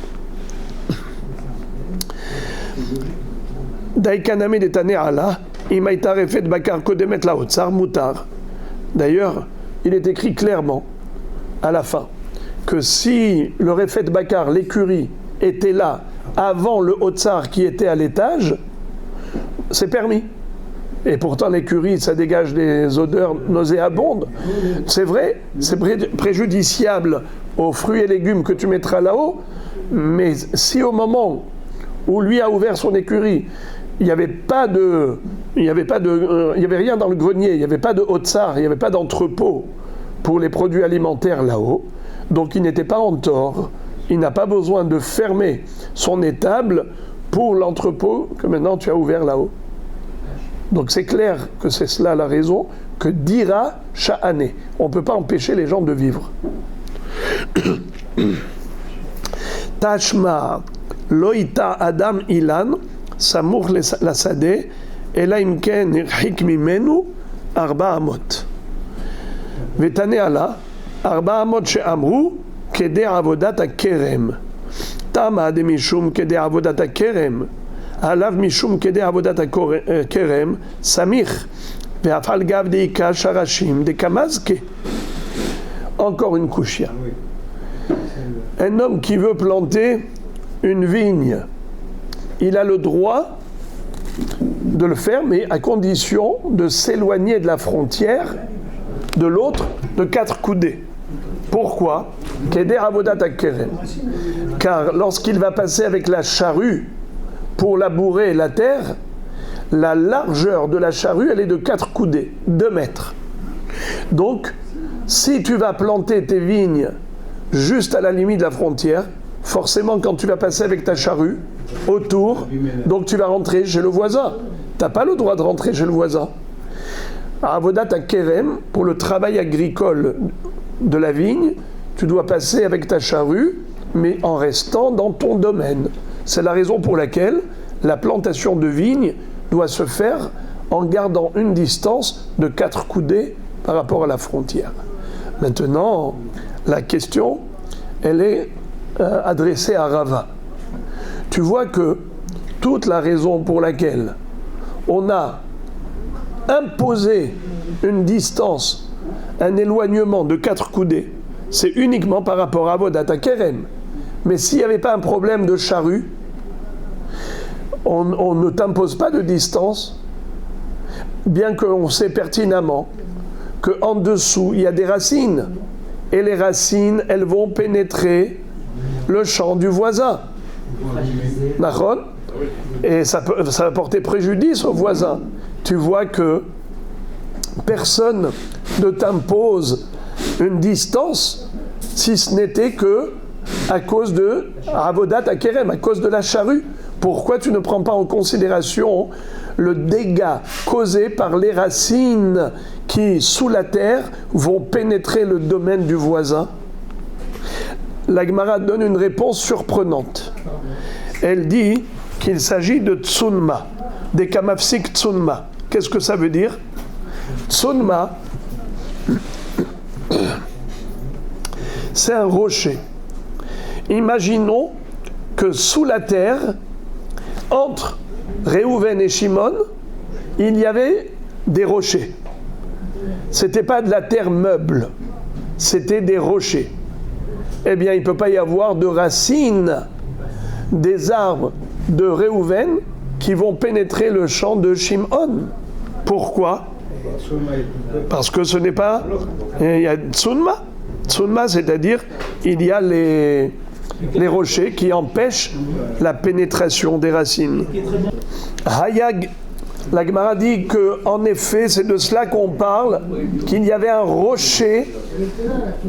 Daïkaname de Tane Allah, Imaïta refet bakar kodemet la otsar mutar. D'ailleurs, il est écrit clairement à la fin que si le refet bakar, l'écurie, était là avant le otsar qui était à l'étage, c'est permis. Et pourtant l'écurie, ça dégage des odeurs nauséabondes. C'est vrai, c'est préjudiciable aux fruits et légumes que tu mettras là-haut, mais si au moment où lui a ouvert son écurie, il n'y avait rien dans le grenier, il n'y avait pas de otsar, il n'y avait pas d'entrepôt pour les produits alimentaires là-haut, donc il n'était pas en tort. Il n'a pas besoin de fermer son étable pour l'entrepôt que maintenant tu as ouvert là-haut. Donc c'est clair que c'est cela la raison que dira sha'ané. On ne peut pas empêcher les gens de vivre. Tashma loïta adam ilan samour la sade ela imken irhik mimenu arba amot. Vetane ala arba amot she'amru kede avodat hakerem. Tama de mishum kede avodat hakerem. Alav mishum kede avodat hakerem samich ve'afal gav deika sharashim de kamazke. Encore une couchia. Un homme qui veut planter une vigne, il a le droit de le faire, mais à condition de s'éloigner de la frontière de l'autre de 4 coudées. Pourquoi? Keder avodat hakerem. Car lorsqu'il va passer avec la charrue pour labourer la terre, la largeur de la charrue, elle est de 4 coudées, 2 mètres. Donc, si tu vas planter tes vignes juste à la limite de la frontière, forcément quand tu vas passer avec ta charrue autour, donc tu vas rentrer chez le voisin. Tu n'as pas le droit de rentrer chez le voisin. Avodat hakerem, pour le travail agricole de la vigne, tu dois passer avec ta charrue, mais en restant dans ton domaine. C'est la raison pour laquelle la plantation de vigne doit se faire en gardant une distance de 4 coudées par rapport à la frontière. Maintenant, la question, elle est adressée à Rava. Tu vois que toute la raison pour laquelle on a imposé une distance, un éloignement de 4 coudées, c'est uniquement par rapport à Avodat hakerem. Mais s'il n'y avait pas un problème de charrue, on ne t'impose pas de distance, bien qu'on sait pertinemment qu'en dessous, il y a des racines. Et les racines, elles vont pénétrer le champ du voisin. D'accord ? Et ça va porter préjudice au voisin. Tu vois que personne ne t'impose une distance, si ce n'était que à cause de Avodat hakerem, à cause de la charrue. Pourquoi tu ne prends pas en considération le dégât causé par les racines qui, sous la terre, vont pénétrer le domaine du voisin? La Gemara donne une réponse surprenante. Elle dit qu'il s'agit de tsunma, des kamafsik tsunma. Qu'est-ce que ça veut dire? Tsunma, c'est un rocher. Imaginons que sous la terre, entre Réhouven et Shimon, il y avait des rochers. C'était pas de la terre meuble, c'était des rochers. Eh bien, il ne peut pas y avoir de racines des arbres de Réhouven qui vont pénétrer le champ de Shimon. Pourquoi? Parce que ce n'est pas... Il y a tsunma. Tsunma, c'est-à-dire, il y a les rochers qui empêchent la pénétration des racines. Hayag, la Gemara dit qu'en effet, c'est de cela qu'on parle, qu'il y avait un rocher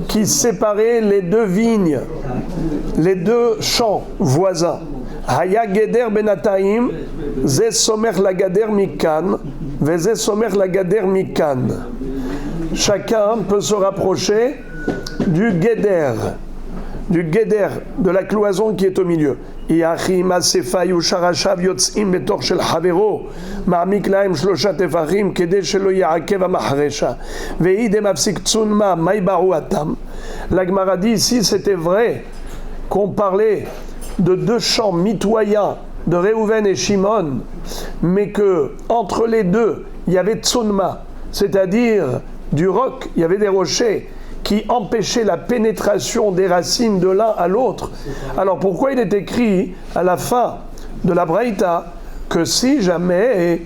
qui séparait les 2 vignes, les 2 champs voisins. Hayag geder benataim, ze somer la gader mikan, ve ze somer la gader mikan. Chacun peut se rapprocher du guéder, de la cloison qui est au milieu. La Gemara dit, si c'était vrai qu'on parlait de 2 champs mitoyens de Réhouven et Shimon, mais que entre les 2 il y avait tsunma, c'est-à-dire du roc, il y avait des rochers qui empêchaient la pénétration des racines de l'un à l'autre. Alors pourquoi il est écrit à la fin de la Braïta que si jamais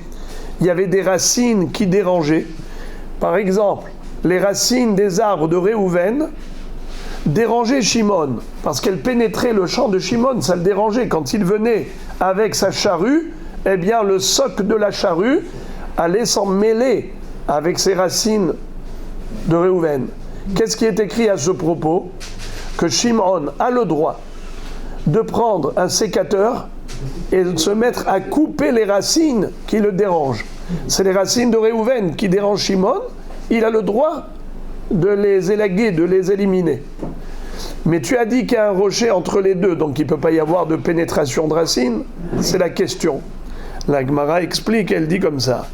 il y avait des racines qui dérangeaient, par exemple les racines des arbres de Réhouven dérangeaient Shimon, parce qu'elles pénétraient le champ de Shimon, ça le dérangeait. Quand il venait avec sa charrue, eh bien le soc de la charrue allait s'en mêler avec ses racines de Réhouven. Qu'est-ce qui est écrit à ce propos? Que Shimon a le droit de prendre un sécateur et de se mettre à couper les racines qui le dérangent. C'est les racines de Réhouven qui dérangent Shimon, il a le droit de les élaguer, de les éliminer. Mais tu as dit qu'il y a un rocher entre les 2, donc il ne peut pas y avoir de pénétration de racines. C'est la question. La Gemara explique, elle dit comme ça.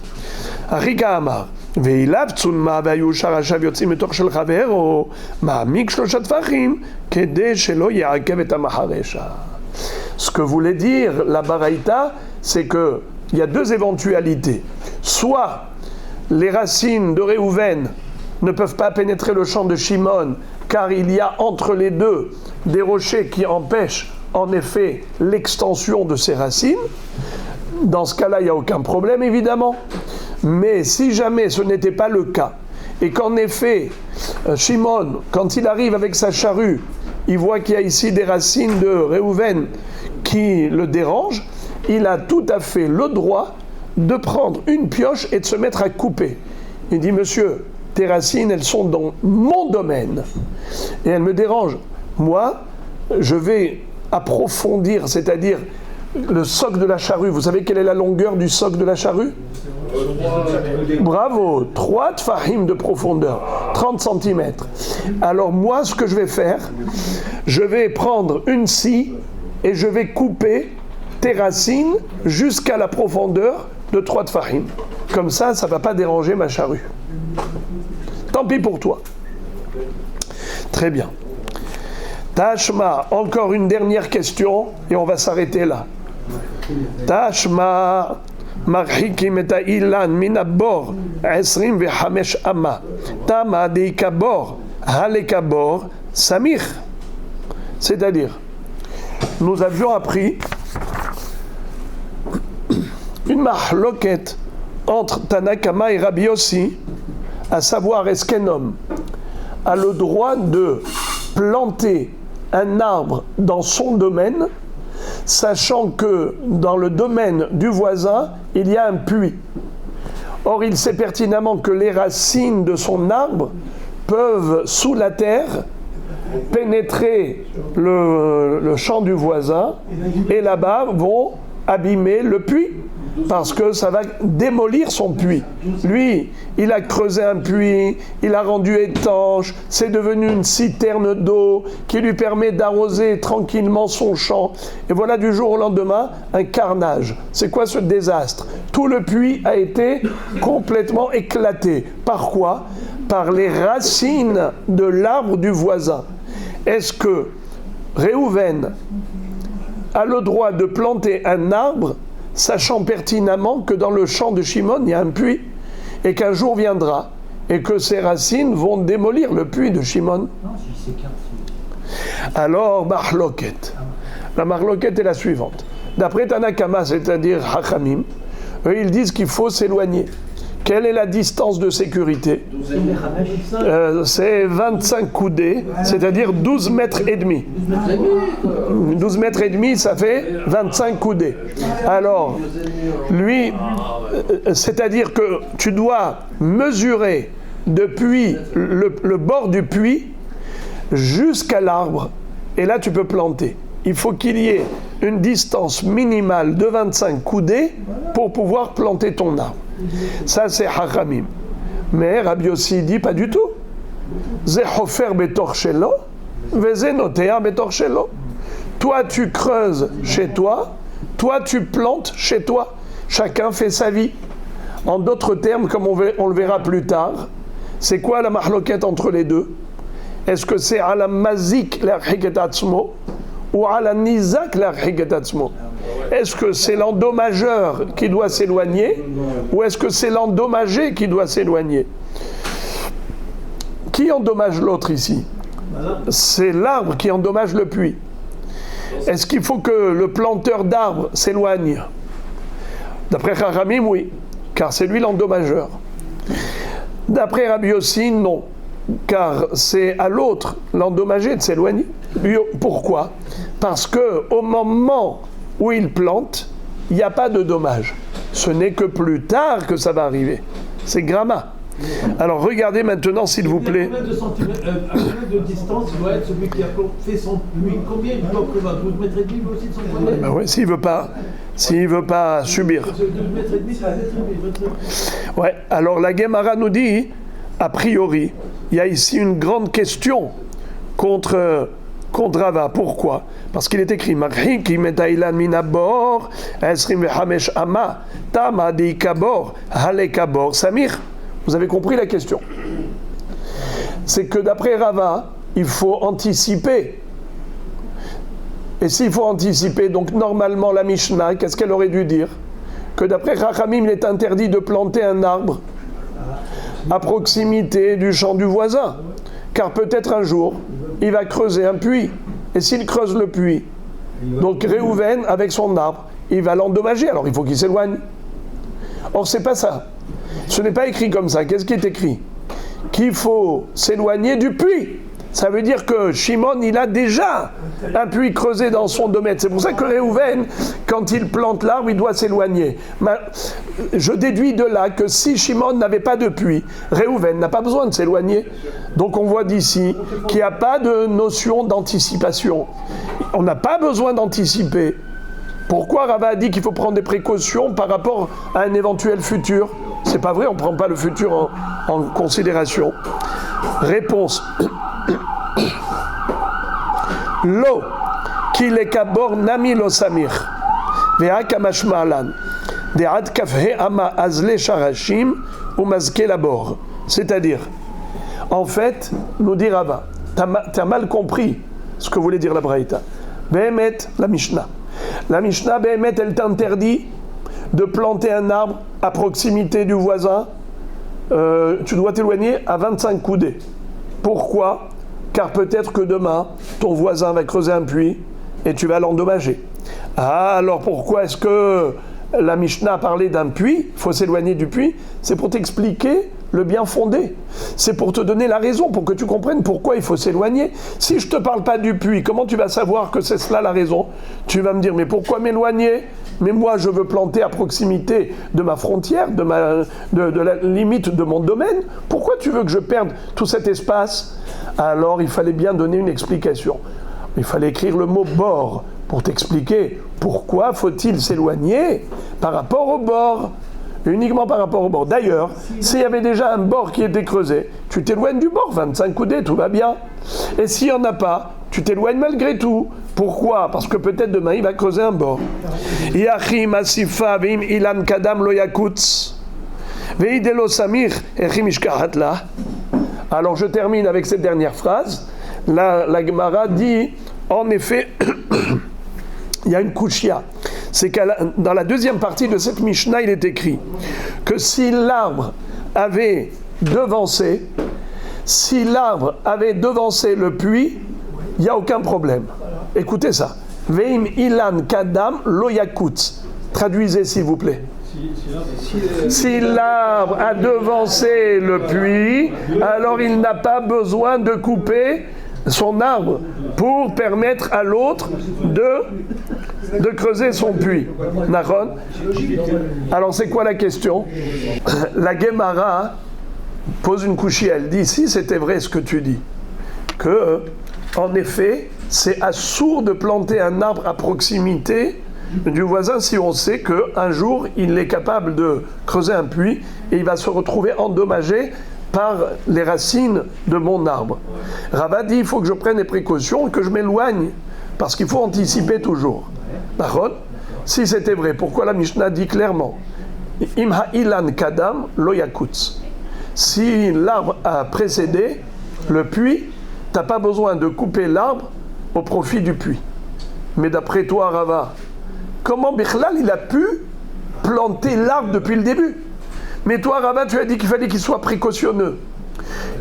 Arika Amar. Ce que voulait dire la Baraïta, c'est qu'il y a 2 éventualités. Soit les racines de Réhouven ne peuvent pas pénétrer le champ de Shimon, car il y a entre les 2 des rochers qui empêchent en effet l'extension de ces racines. Dans ce cas-là, il n'y a aucun problème, évidemment. Mais si jamais ce n'était pas le cas, et qu'en effet, Shimon, quand il arrive avec sa charrue, il voit qu'il y a ici des racines de Réhouven qui le dérangent, il a tout à fait le droit de prendre une pioche et de se mettre à couper. Il dit, monsieur, tes racines, elles sont dans mon domaine et elles me dérangent. Moi, je vais approfondir, c'est-à-dire le soc de la charrue. Vous savez quelle est la longueur du soc de la charrue? Bravo, 3 tfahim de profondeur, 30 cm. Alors moi, ce que je vais faire, je vais prendre une scie et je vais couper tes racines jusqu'à la profondeur de 3 tfahim. Comme ça ne va pas déranger ma charrue. Tant pis pour toi. Très bien. Tashma, encore une dernière question et on va s'arrêter là. Tashma, marhikim et ilan minabor, 25 ama, tama deikabor, halekabor, samir. C'est-à-dire, nous avions appris une mahloket entre Tanakama et Rabbi Yossi, à savoir est-ce qu'un homme a le droit de planter un arbre dans son domaine, sachant que dans le domaine du voisin, il y a un puits. Or, il sait pertinemment que les racines de son arbre peuvent, sous la terre, pénétrer le champ du voisin et là-bas vont abîmer le puits. Parce que ça va démolir son puits. Lui, il a creusé un puits, il a rendu étanche, c'est devenu une citerne d'eau qui lui permet d'arroser tranquillement son champ. Et voilà du jour au lendemain un carnage. C'est quoi ce désastre? Tout le puits a été complètement éclaté. Par quoi? Par les racines de l'arbre du voisin. Est-ce que Réhouven a le droit de planter un arbre sachant pertinemment que dans le champ de Shimon, il y a un puits, et qu'un jour viendra, et que ces racines vont démolir le puits de Shimon? Alors, Mahloket. La Mahloket est la suivante. D'après Tanakama, c'est-à-dire Hachamim, eux, ils disent qu'il faut s'éloigner. Quelle est la distance de sécurité? C'est 25 coudées, c'est-à-dire 12 mètres et demi. 12 mètres et demi, ça fait 25 coudées. Alors, lui, c'est-à-dire que tu dois mesurer depuis le bord du puits jusqu'à l'arbre, et là tu peux planter. Il faut qu'il y ait une distance minimale de 25 coudées pour pouvoir planter ton arbre. Ça, c'est Hachamim. Mais Rabbi Yossi dit pas du tout. Zehofer betor shelo, vezenotea betor shelo. Toi, tu creuses chez toi, toi, tu plantes chez toi. Chacun fait sa vie. En d'autres termes, comme on le verra plus tard, c'est quoi la mahloket entre les deux? Est-ce que c'est à la mazik l'archiket atzmo ou à la nizak l'archiket atzmo? Est-ce que c'est l'endommageur qui doit s'éloigner ou est-ce que c'est l'endommagé qui doit s'éloigner? Qui endommage l'autre ici? C'est l'arbre qui endommage le puits. Est-ce qu'il faut que le planteur d'arbres s'éloigne? D'après Chachamim, oui, car c'est lui l'endommageur. D'après Rabbi Yossi, non, car c'est à l'autre, l'endommagé, de s'éloigner. Pourquoi? Parce qu'au moment où il plante, il n'y a pas de dommage. Ce n'est que plus tard que ça va arriver. C'est Grama. Alors regardez maintenant, s'il vous plaît. Combien de centimètres, à combien de distance doit être celui qui a fait son puits? Combien il doit prévoir? 12 mètres et demi aussi de son puits? Ben oui, s'il veut pas subir. 12 mètres et demi, ça va être Ouais, alors la Gemara nous dit, a priori, il y a ici une grande question contre Rava. Pourquoi? Parce qu'il est écrit Marhiki metailan minabor, esrim vehamesh ama, tama deikabor, halekabor, samir. Vous avez compris la question? C'est que d'après Rava, il faut anticiper. Et s'il faut anticiper, donc normalement la Mishnah, qu'est-ce qu'elle aurait dû dire? Que d'après Chachamim, il est interdit de planter un arbre à proximité du champ du voisin. Car peut-être un jour, il va creuser un puits. Et s'il creuse le puits, donc Réhouven, avec son arbre, il va l'endommager, alors il faut qu'il s'éloigne. Or, c'est pas ça. Ce n'est pas écrit comme ça. Qu'est-ce qui est écrit? qu'il faut s'éloigner du puits. Ça veut dire que Shimon, il a déjà un puits creusé dans son domaine. C'est pour ça que Réhouven, quand il plante l'arbre, il doit s'éloigner. Je déduis de là que si Shimon n'avait pas de puits, Réhouven n'a pas besoin de s'éloigner. Donc on voit d'ici qu'il n'y a pas de notion d'anticipation. On n'a pas besoin d'anticiper. Pourquoi Rava a dit qu'il faut prendre des précautions par rapport à un éventuel futur? C'est pas vrai, on ne prend pas le futur en considération. Réponse. Lo, ki lekabor nami lo samir, ve'a kamashma alan, de'ad kafhe ama azle sharashim ou mazke labor. C'est-à-dire, en fait, nous dit Rava, t'as mal compris ce que voulait dire la Braïta. Behemet, la Mishnah. La Mishnah, Behemet, elle t'interdit de planter un arbre à proximité du voisin. Tu dois t'éloigner à 25 coudées. Pourquoi ? Car peut-être que demain, ton voisin va creuser un puits et tu vas l'endommager. Ah, alors pourquoi est-ce que la Mishnah a parlé d'un puits? Il faut s'éloigner du puits. C'est pour t'expliquer le bien fondé. C'est pour te donner la raison, pour que tu comprennes pourquoi il faut s'éloigner. Si je ne te parle pas du puits, comment tu vas savoir que c'est cela la raison? Tu vas me dire, mais pourquoi m'éloigner? Mais moi, je veux planter à proximité de ma frontière, de la limite de mon domaine. Pourquoi tu veux que je perde tout cet espace? Alors, il fallait bien donner une explication. Il fallait écrire le mot « bord » pour t'expliquer pourquoi faut-il s'éloigner par rapport au bord. Uniquement par rapport au bord. D'ailleurs, s'il y avait déjà un bord qui était creusé, tu t'éloignes du bord, 25 coudées, tout va bien. Et s'il n'y en a pas, tu t'éloignes malgré tout. Pourquoi? Parce que peut-être demain, il va creuser un bord. Yachim asifa vim ilan kadam lo yakutz veidelo samir echim ishkahatla. Alors je termine avec cette dernière phrase. La Gemara dit, en effet, il y a une kushia. C'est que dans la deuxième partie de cette Mishnah, il est écrit que si l'arbre avait devancé le puits, il n'y a aucun problème. Écoutez ça. Veim ilan kadam lo yakut. Traduisez s'il vous plaît. Si l'arbre a devancé le puits, alors il n'a pas besoin de couper son arbre pour permettre à l'autre de creuser son puits. Nahon. Alors c'est quoi la question? La Gemara pose une couchée, elle dit, si c'était vrai ce que tu dis, que en effet c'est assourd de planter un arbre à proximité du voisin si on sait qu'un jour il est capable de creuser un puits et il va se retrouver endommagé par les racines de mon arbre. Rava dit, il faut que je prenne des précautions et que je m'éloigne, parce qu'il faut anticiper toujours. D'accord ? Si c'était vrai, pourquoi la Mishnah dit clairement Im ha'ilan kadam lo yakutz. Si l'arbre a précédé le puits, tu n'as pas besoin de couper l'arbre au profit du puits. Mais d'après toi, Rava, comment Bichlal il a pu planter l'arbre depuis le début? Mais toi, Rava, tu as dit qu'il fallait qu'il soit précautionneux.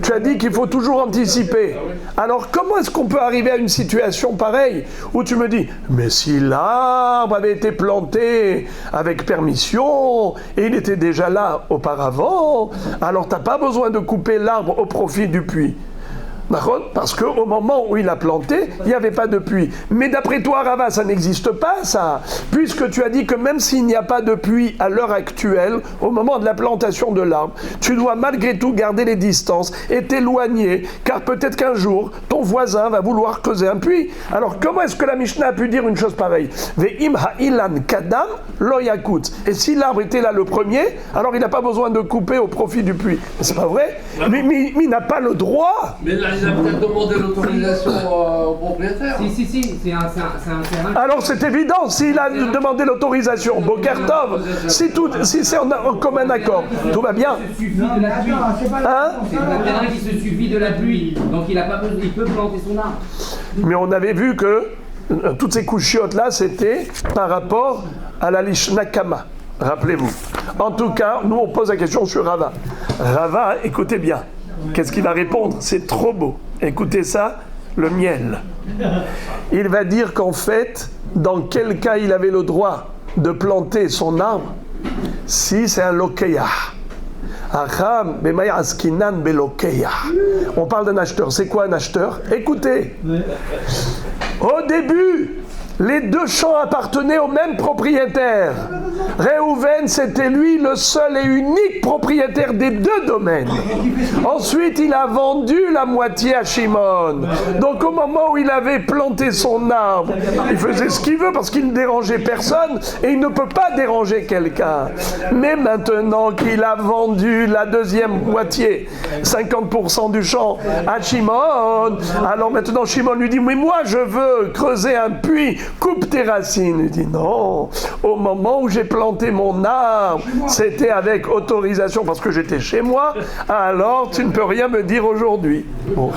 Tu as dit qu'il faut toujours anticiper. Alors, comment est-ce qu'on peut arriver à une situation pareille où tu me dis, mais si l'arbre avait été planté avec permission et il était déjà là auparavant, alors tu n'as pas besoin de couper l'arbre au profit du puits. Parce qu'au moment où il a planté, il n'y avait pas de puits. Mais d'après toi, Rava, ça n'existe pas, ça. Puisque tu as dit que même s'il n'y a pas de puits à l'heure actuelle, au moment de la plantation de l'arbre, tu dois malgré tout garder les distances et t'éloigner, car peut-être qu'un jour, ton voisin va vouloir creuser un puits. Alors comment est-ce que la Mishnah a pu dire une chose pareille? Ve'im ha'ilan kadam lo yakut. Et si l'arbre était là le premier, alors il n'a pas besoin de couper au profit du puits. Mais c'est pas vrai. Mais il n'a pas le droit. Mais là, il a peut-être demandé l'autorisation au propriétaire. Si, c'est un terrain. Alors c'est évident, s'il a demandé l'autorisation, Bokertov, si c'est en commun accord, tout va bien. Hein? C'est un terrain qui se suffit de la pluie, donc il peut planter son arbre. Mais on avait vu que toutes ces couchiottes là, c'était par rapport à la Lishnakama. Rappelez-vous. En tout cas, nous on pose la question sur Rava. Rava, écoutez bien. Qu'est-ce qu'il va répondre? C'est trop beau. Écoutez ça, le miel. Il va dire qu'en fait, dans quel cas il avait le droit de planter son arbre? Si c'est un lokeyah. Acham, bemaya askinan belokeya. On parle d'un acheteur. C'est quoi un acheteur? Écoutez. Au début, les deux champs appartenaient au même propriétaire. Réhouven, c'était lui le seul et unique propriétaire des deux domaines. Ensuite, il a vendu la moitié à Shimon. Donc, au moment où il avait planté son arbre, il faisait ce qu'il veut parce qu'il ne dérangeait personne et il ne peut pas déranger quelqu'un. Mais maintenant qu'il a vendu la deuxième moitié, 50% du champ à Shimon, alors maintenant Shimon lui dit, mais moi je veux creuser un puits, coupe tes racines. Il dit non, au moment où j'ai planté mon arbre, c'était avec autorisation parce que j'étais chez moi, alors tu ne peux rien me dire aujourd'hui. Bon,